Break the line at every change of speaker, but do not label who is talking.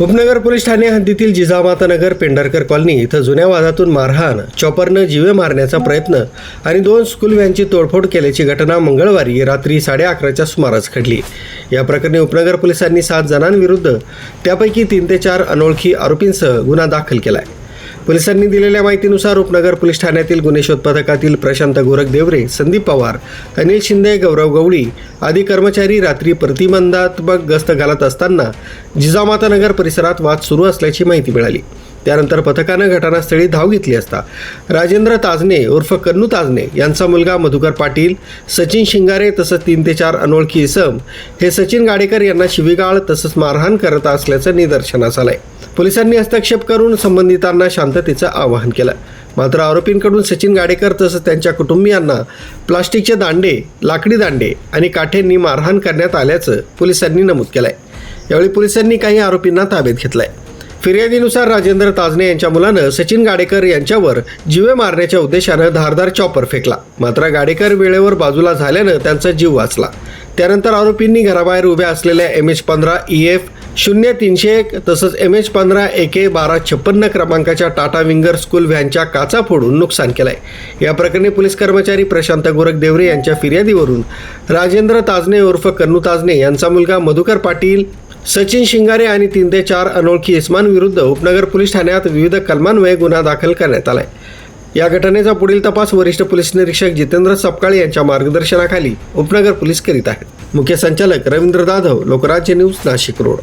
उपनगर पोलीस ठाणे हद्दीतील जिजामाता नगर पेंढारकर कॉलनी इथं जुन्या वादातून मारहाण, चॉपरनं जीवे मारण्याचा प्रयत्न आणि 2 स्कूल व्हॅनची तोडफोड केल्याची घटना मंगळवारी रात्री 11:30च्या सुमारास घडली। या प्रकरणी उपनगर पोलिसांनी 7 जणांविरुद्ध त्यापैकी 3 ते 4 अनोळखी आरोपींसह गुन्हा दाखल केलाय। पोलिसांनी दिलेल्या माहितीनुसार उपनगर पोलीस ठाण्यातील गुन्हे शोध पथकातील प्रशांत गोरख देवरे, संदीप पवार, अनिल शिंदे, गौरव गवळी आदी कर्मचारी रात्री प्रतिबंधात्मक गस्त घालत असताना जिजामाता नगर परिसरात वाद सुरू असल्याची माहिती मिळाली। त्यानंतर पथकानं घटनास्थळी धाव घेतली असता राजेंद्र ताजने उर्फ कन्नू ताजने यांचा मुलगा मधुकर पाटील, सचिन शिंगारे तसंच 3 ते 4 अनोळखी इसम हे सचिन गाडेकर यांना शिवीगाळ तसंच मारहाण करत असल्याचं निदर्शनास आलंय। पोलिसांनी हस्तक्षेप करून संबंधितांना शांततेचं आवाहन केलं। मात्र आरोपींकडून सचिन गाडेकर तसंच त्यांच्या कुटुंबियांना प्लास्टिकचे दांडे, लाकडी दांडे आणि काठ्यांनी मारहाण करण्यात आल्याचं पोलिसांनी नमूद केलंय। यावेळी पोलिसांनी काही आरोपींना ताब्यात घेतलंय। फिर्यादीनुसार राजेंद्र ताजने यांच्या मुलानं सचिन गाडेकर यांच्यावर जीवे मारण्याच्या उद्देशानं धारदार चॉपर फेकला। मात्र गाडेकर वेळेवर बाजूला झाल्यानं त्यांचा जीव वाचला। त्यानंतर आरोपींनी घराबाहेर उभ्या असलेल्या MH15 EF 0301 तसंच MH15 AK 1256 क्रमांकाच्या टाटा विंगर स्कूल व्हॅनच्या काचा फोडून नुकसान केलंय। या प्रकरणी पोलीस कर्मचारी प्रशांत गोरख देवरे यांच्या फिर्यादीवरून राजेंद्र ताजने उर्फ कन्नू ताजने यांचा मुलगा मधुकर पाटील, सचिन शिंगारे आणि 3 ते 4 अनोळखी इसमांविरुद्ध उपनगर पोलीस ठाण्यात विविध कलमान्वये गुन्हा दाखल करण्यात आलाय। या घटनेचा पुढील तपास वरिष्ठ पोलीस निरीक्षक जितेंद्र सपकाळे यांच्या मार्गदर्शनाखाली उपनगर पोलीस करीत आहेत। मुख्य संचालक रवींद्र जाधव, लोकराज्य न्यूज, नाशिक रोड।